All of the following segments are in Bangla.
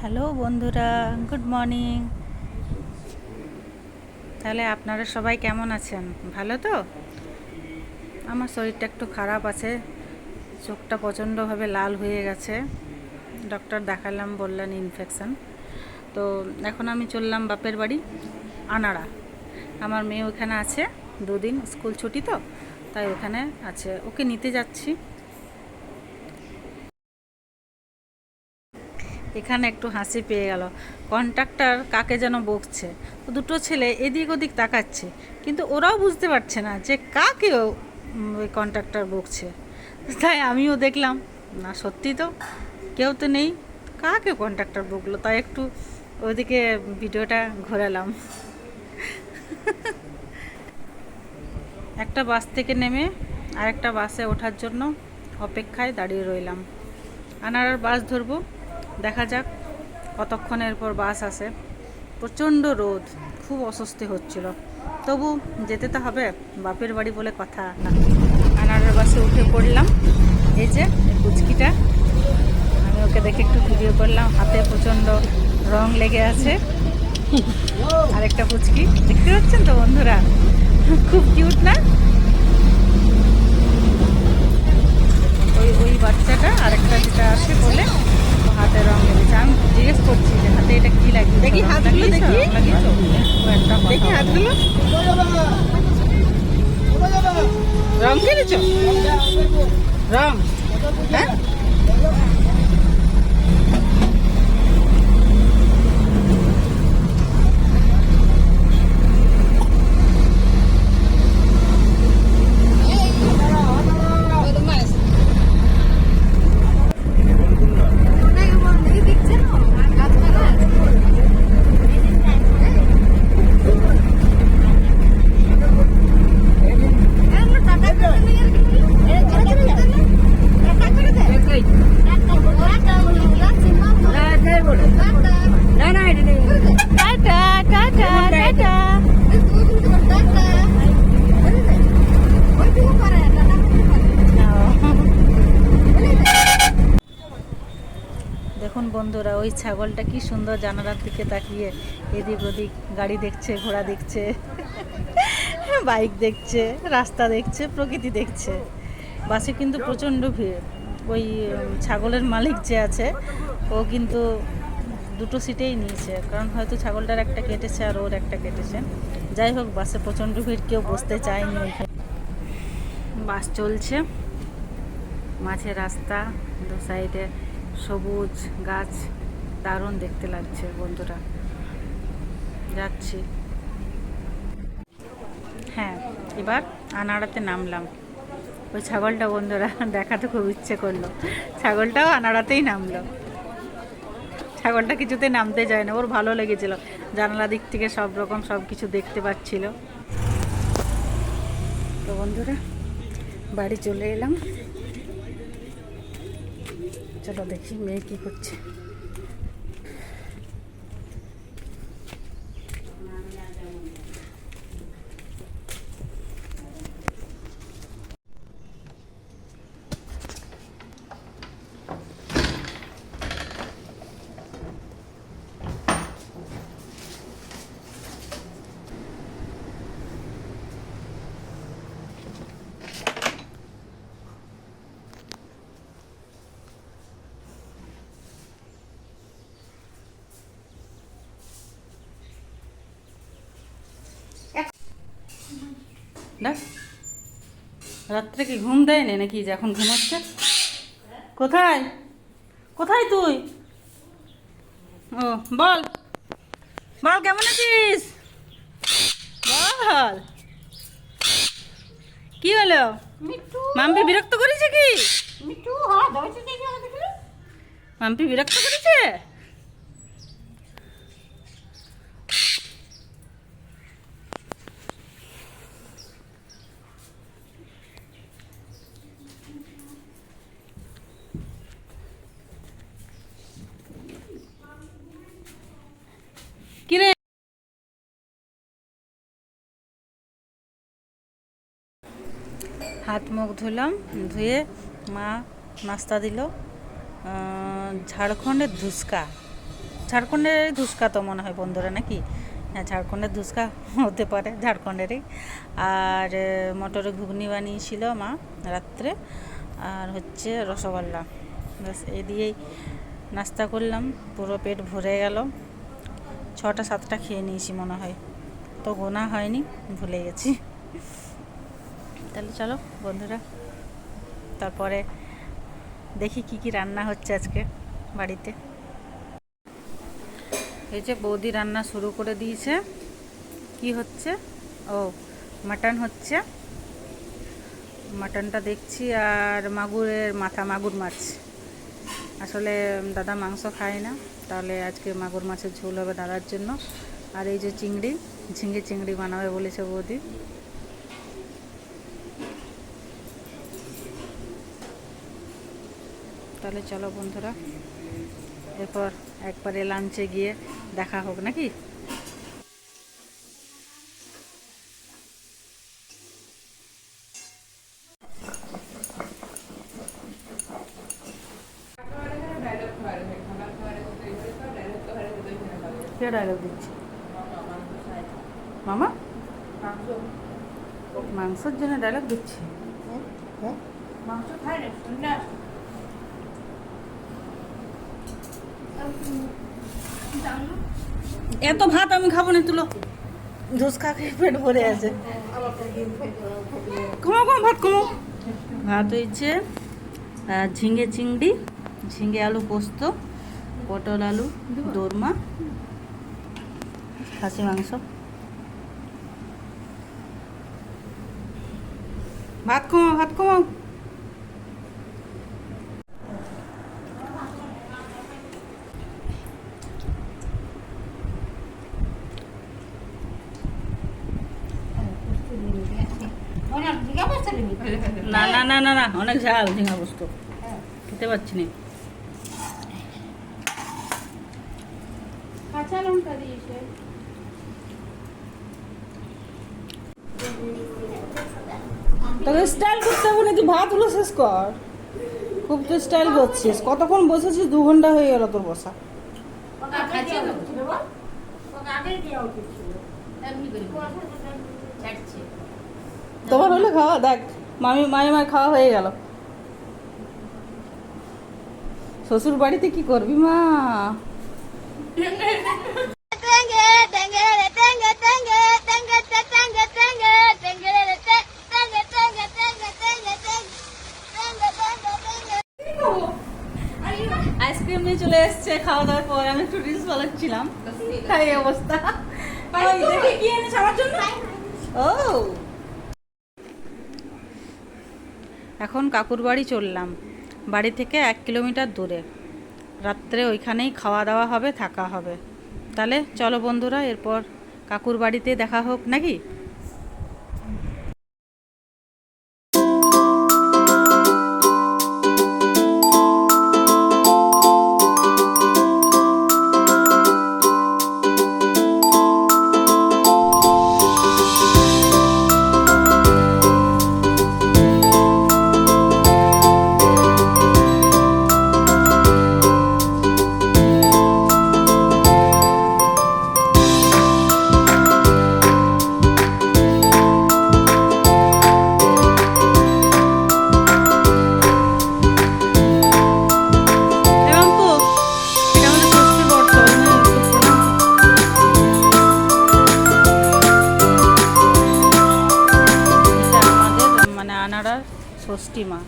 হ্যালো বন্ধুরা, গুড মর্নিং। তাহলে আপনারা সবাই কেমন আছেন? ভালো তো? আমার শরীরটা একটু খারাপ আছে, চোখটা প্রচণ্ডভাবে লাল হয়ে গেছে। ডক্টর দেখালাম, বললেন ইনফেকশন। তো এখন আমি চললাম বাপের বাড়ি আনাড়া। আমার মেয়ে ওখানে আছে, দুদিন স্কুল ছুটি তো, তাই ওখানে আছে, ওকে নিতে যাচ্ছি। এখানে একটু হাসি পেয়ে গেল। কন্ট্রাক্টর কাকে যেন বকছে, দুটো ছেলে এদিক ওদিক তাকাচ্ছে, কিন্তু ওরাও বুঝতে পারছে না যে কাকে ওই কন্ট্রাক্টর বকছে। তাই আমিও দেখলাম, না সত্যি তো কেউ তো নেই, কাকে কন্ট্রাক্টর বকলো, তাই একটু ওইদিকে ভিডিওটা ঘোরালাম। একটা বাস থেকে নেমে আরেকটা বাসে ওঠার জন্য অপেক্ষায় দাঁড়িয়ে রইলাম। আনাড়ার বাস ধরবো, দেখা যাক কতক্ষণের পর বাস আসে। প্রচণ্ড রোদ, খুব অস্বস্তি হচ্ছিল, তবু যেতে তো হবে, বাপের বাড়ি বলে কথা। আনাড়ার বাসে উঠে পড়লাম। এই যে এই পুচকিটা, আমি ওকে দেখে একটু ভিডিও করলাম, হাতে প্রচণ্ড রং লেগে আছে। আরেকটা পুচকি দেখতে পাচ্ছেন তো বন্ধুরা, খুব কিউট না? ওই ওই বাচ্চাটা আরেকটা যেটা আছে বলে হাতে রং লেগেছে। আমি জিজ্ঞেস করছি যে হাতে এটা কি লাগিয়েছে, দেখি হাতগুলো, দেখি দেখি হাতগুলো, রং খেলেছ? রং, হ্যাঁ। দেখুন বন্ধুরা, ওই ছাগলটা কি সুন্দর জানালার দিকে তাকিয়ে এদিক ওদিক গাড়ি দেখছে, ঘোড়া দেখছে, বাইক দেখছে, রাস্তা দেখছে, প্রকৃতি দেখছে। বাসে কিন্তু প্রচণ্ড ভিড়। ওই ছাগলের মালিক যে আছে, ও কিন্তু দুটো সিটেই নিয়েছে, কারণ হয়তো ছাগলটার একটা কেটেছে আর ওর একটা কেটেছে। যাই হোক, বাসে প্রচণ্ড ভিড়, কেউ বসতে চায়নি ওইখানে। বাস চলছে, মাঝে রাস্তা, দু সাইডে সবুজ গাছ, দারুণ দেখতে লাগছে বন্ধুরা। যাচ্ছি, হ্যাঁ এবার আনাড়াতে নামলাম। ওই ছাগলটা বন্ধুরা দেখাতে খুব ইচ্ছে করলো, ছাগলটাও আনাড়াতেই নামলো। ছাগলটা কিছুতে নামতে যায় না, ওর ভালো লেগেছিল, জানালা দিক থেকে সব রকম সব কিছু দেখতে পাচ্ছিল। তো বন্ধুরা বাড়ি চলে এলাম, চলো দেখি মেয়ে কী করছে। না রাত্রে কি ঘুম দেয়নি নাকি যে এখন ঘুমাচ্ছে? কোথায় কোথায় তুই? ও বল, বল কেমন আছিস, বল কি হলো? মাম্পি বিরক্ত করেছে কি? মাম্পি বিরক্ত করেছে? কিরে, হাত মুখ ধুলাম, ধুয়ে মা নাস্তা দিল, ঝাড়খণ্ডের ধুসকা, ঝাড়খণ্ডের ধুসকা তো মনে হয় বন্ধুরা, নাকি? হ্যাঁ, ঝাড়খণ্ডের ধুসকা হতে পারে, ঝাড়খণ্ডেরই। আর মটরের ঘুগনি বানিয়েছিল মা রাত্রে, আর হচ্ছে রসগোল্লা। ব্যাস এই দিয়েই নাস্তা করলাম, পুরো পেট ভরে গেল। 6টা 7টা খেয়ে নিয়েছি মনে হয়, তো গোনা হয়নি, ভুলে গেছি। তাহলে চলো বন্ধুরা, তারপরে দেখি কি কি রান্না হচ্ছে আজকে বাড়িতে। এই যে বৌদি রান্না শুরু করে দিয়েছে। কি হচ্ছে? ও, মাটন হচ্ছে, মাটনটা দেখছি। আর মাগুরের মাথা, মাগুর মাছ। আসলে দাদা মাংস খায় না, তাহলে আজকে মাগুর মাছের ঝোল হবে দাদার জন্য। আর এই যে চিংড়ি, ঝিঙে চিংড়ি বানাবে বলেছে বৌদি। তাহলে চলো বন্ধুরা, এরপর একবারে লাঞ্চে গিয়ে দেখা হোক, নাকি? কে ডায়লগ দিচ্ছে? মামা মাংসের জন্য ডায়লগ দিচ্ছে? মাংস খায় না, শুননা। এত ভাত আমি খাবো না, তুলো। ধুসকা খেয়ে পেট ভরে আছে। কমাও কমাও ভাত কমাও। ভাত হয়েছে ঝিঙে চিংড়ি, ঝিঙে আলু পোস্ত, পটল আলু দোরমা, খাসি মাংস। ভাত কমাও, ভাত কমাও। না না না না না, অনেক ঝাল ঝিঙা পোস্ত, খেতে পারছি না। কাঁচা লঙ্কা দিয়েছে। তোকে স্টাইল করতে হবে নাকি? ভাতগুলো শেষ কর। খুব তো স্টাইল করছিস। কতক্ষণ বসেছিস? 2 ঘন্টা হয়ে গেল তোর বসা। তোমার হলে খাওয়া দেখ, মামিমার খাওয়া হয়ে গেল। শ্বশুর বাড়িতে কি করবি মা? আইসক্রিম নিয়ে চলে এসছে খাওয়া দাওয়ার পর। আমি একটু রিলস বানাচ্ছিলাম, তাই এই অবস্থা। দেখি কি এনেছে আমার জন্য। ও, এখন কাকুর বাড়ি চললাম, বাড়ি থেকে 1 কিলোমিটার দূরে। রাত্রে ওইখানেই খাওয়া দাওয়া হবে, থাকা হবে। তাহলে চলো বন্ধুরা, এরপর কাকুর বাড়িতে দেখা হোক, নাকি? ষষ্ঠী মা।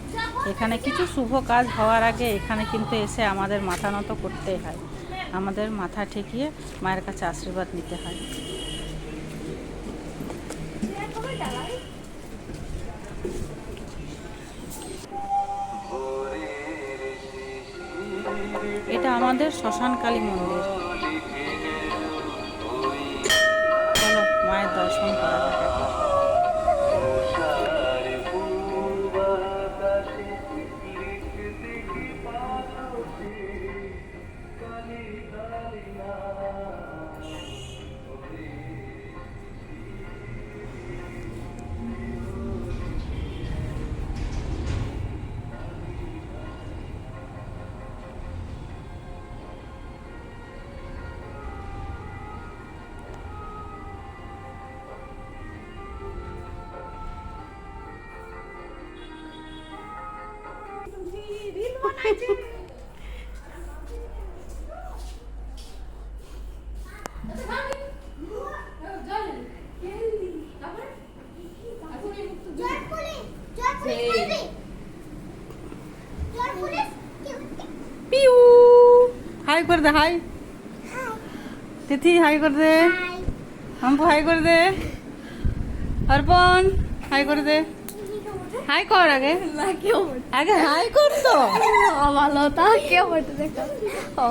এখানে কিছু শুভ কাজ হওয়ার আগে এখানে কিন্তু এসে আমাদের মাথা নত করতেই হয়, আমাদের মাথা ঠেকিয়ে মায়ের কাছে আশীর্বাদ নিতে হয়। এটা আমাদের শ্মশানকালী মন্দির। চলো মায়ের দর্শন করা যাক একবার। পিউ হাই করে দে, হাই তিথি, হাই করে দে, हमको हाई कर दे, अर्पण हाई कर दे, हाई कर आगे आगे हाई कर तो ভালো তা কে বলতে দেখো ও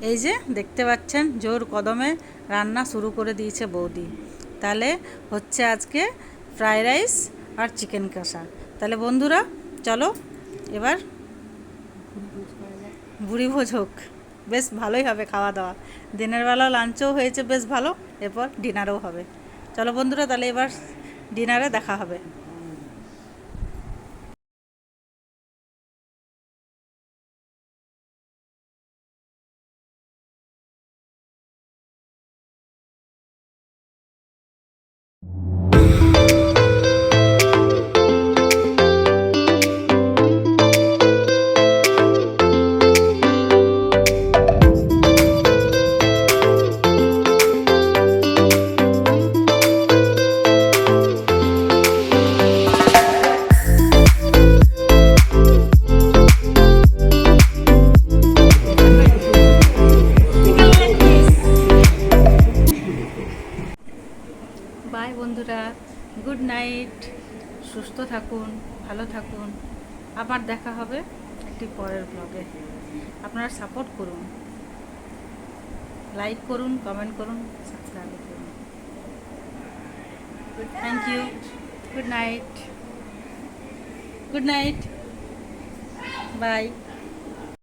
এই যে দেখতে পাচ্ছেন জোর কদমে রান্না শুরু করে দিয়েছে বৌদি। তাহলে হচ্ছে আজকে ফ্রাইড রাইস আর চিকেন কষা। তাহলে বন্ধুরা চলো এবার ভুড়ি ভোজ হোক, বেশ ভালোই হবে খাওয়া দাওয়া। দিনের বেলা লাঞ্চও হয়েছে বেশ ভালো, এরপর ডিনারও হবে। চলো বন্ধুরা তাহলে এবার ডিনারে দেখা হবে। বাই বন্ধুরা, গুড নাইট, সুস্থ থাকুন, ভালো থাকুন। আবার দেখা হবে একটি পরের ব্লগে। আপনারা সাপোর্ট করুন, লাইক করুন, কমেন্ট করুন, সাবস্ক্রাইব করুন। Thank you, good night, good night, by.